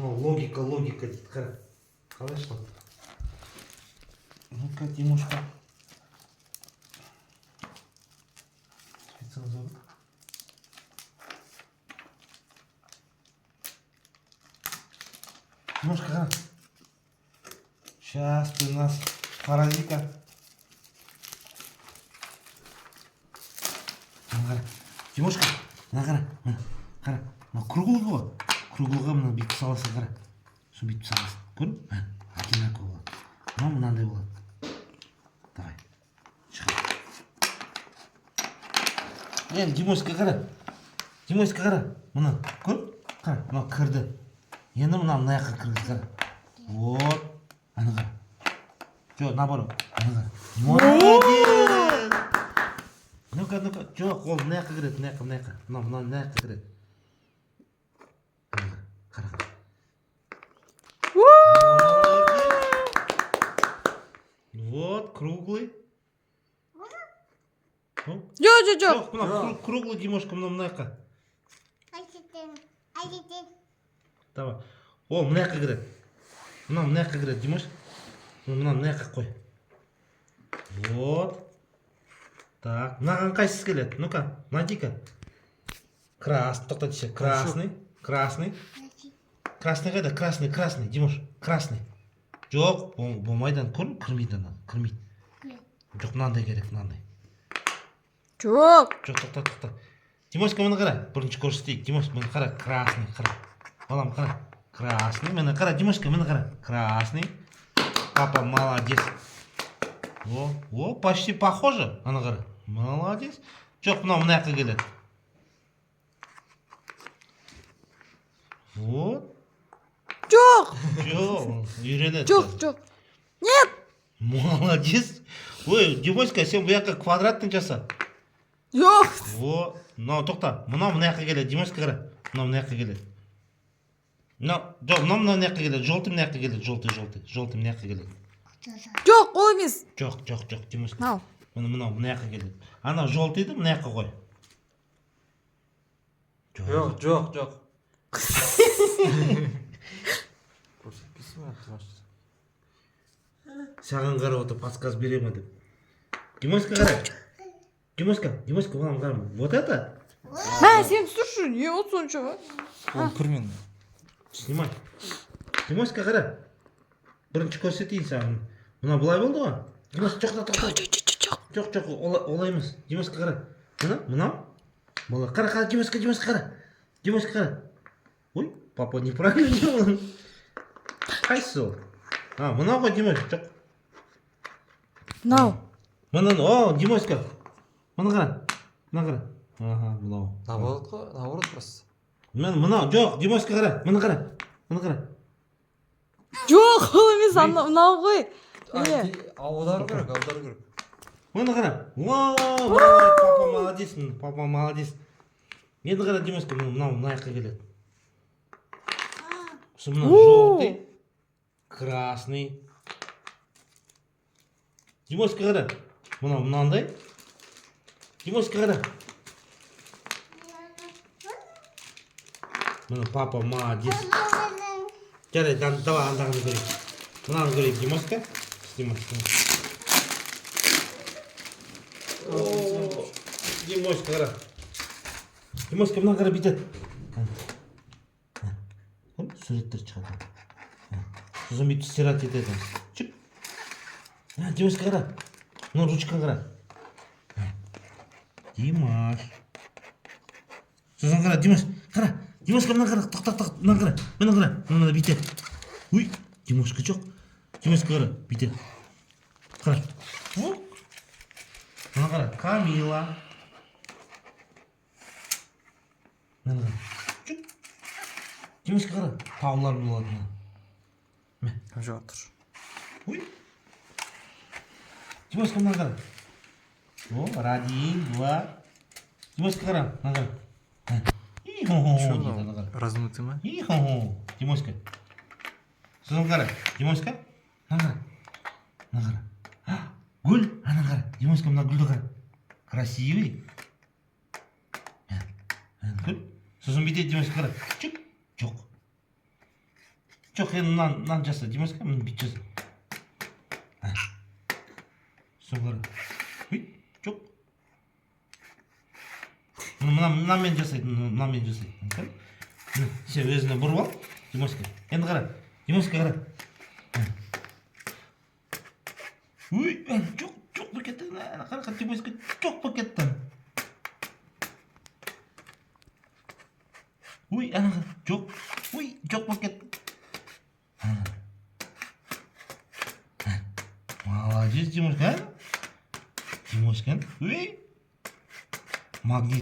логика дейді, қара. Қалайша? Ну-ка, Димошка. Айтсаңыз olur. Димошка, қара. Сейчас ты у нас паразика. Димошка, қара. Қара. Круглый ғой. Круглыға мына бүйтіп саласың, қара. Соны бүйтіп саласың. Көрдің? Одинаково болады. Мынандай болады. Давай. Шығар. Димошка, қара. Димошка, қара. Мұны көр. Қара. Мына кірді. Енді мына жаққа кірді, қара. Вот. Аны қара. Жоқ, наоборот. Аны қара. Молодец! Ну-ка. Жоқ, ол мына жаққа кіреді, мына жаққа. Мына жаққа кіреді. Қара. Вот, круглый. Жоқ. Мына круглый, Димошка, мына жаққа. Давай. О, мына жаққа кіреді. Мына жаққа кіреді, Димаш. Мына жаққа қой. Вот. Так, мынаған қайсысы келеді? Ну-ка, найди-ка. Красный, тоқта десе. Красный. Красный қайда? Красный, Димаш. Красный. Жоқ, болмайды, кірмейді ана, кірмейді. Жоқ, мынандай керек, мынандай. Жоқ, тоқта. Димашка, мені қара, бірінші көрсетейік. Димаш, мені қара, красный, қара. Балам, қара, красный. Мені қара, Димашка, мені қара, красный. Папа, молодец. О, почти похоже. Ана қара, молодец. Жоқ, мына жаққа келеді. Вот. жоқ. Үйренеді. Жоқ. Нет. Молодец. Ой, Димашка, сен бұл жаққа квадратный жаса. Жоқ. Вот. Тоқта. Мына жаққа келеді. Димашка, қара. Мына жаққа келеді. Жоқ, мына жаққа келеді. Желтый мына жаққа келеді. Желтый мына жаққа келеді. Жоқ, ол емес. Жоқ, Димашка. Мынау. Мына жаққа келеді. Ана желтыйды мына жаққа қой. Жоқ. Саған қарап отыр, подсказ бере ма деп. Димашка, қара. Димашка, мынаны қарама. Вот это? Сен түсірші, не болды сонша? Ол көрмен. Снимай. Димашка, қара. Бірінші көрсетейін саған. Мына былай болды ғой. Димашка, тоқта. Жоқ, олай емес. Димашка, қара. Мынау? Қара, Димашка, қара. Димашка, қара. Ой, папа неправильно делал. Қайсысы ол? Мынау ғой, Димаш, жоқ. Мынау. Димашка. Мына қара. Мынау. Наоборот просто. Мынау, жоқ, Димашка, қара. Мына қара. Жоқ, ол емес, мынау ғой. Аудару керек. Мына қара. Папа молодец. Енді қара, Димашка, мына жаққа келеді. Мына желтый, красный. Димашка, қара. Мынандай. Димашка, қара. Мына папа молодец. Жарайды, давай андағыны көрейік. Мынаны көрейік, Димашка. Димашка, қара. Димашка, мына қара бүйтеді. Суреттер шығады. Сосын бүйтіп стирать етеді. Чүп. Димашка, қара. Мына ручканы қара. Димаш. Сосын қара, Димаш. Қара. Димашка, мына қара. Тоқта. Мына қара. Мына бүйтеді. Ой, Димашка жоқ. Димашка, қара. Бүйтеді. Қара. Мына қара. Камила. Мына қара. Димашка, қара. Таулар болады. Жоқ тұр. Ой. Димашка, мына қара. Один, два. Димашка, қара. Мына қара. Размытый ма? Димашка. Сосын қара. Димашка. Мына қара. Гүл. Ана қара. Димашка, мына гүлді қара. Красивый. Гүл. Сосын бүйтеді, Димашка, қара. Жоқ. Жоқ енді мынаны жаса Димашка, міне бүйтіп жаса. Соңғара. Жоқ. Мынамен жасайды, мынамен жасайды. Сен өзіне бұрып ал, Димашка. Енді қара, Димашка қара. Жоқ болып кетті. Қара, Димашка, жоқ болып кетті. Ана қара, жоқ. Жоқ болып кетті. Молодец, Димашка. Димашка. Магнит.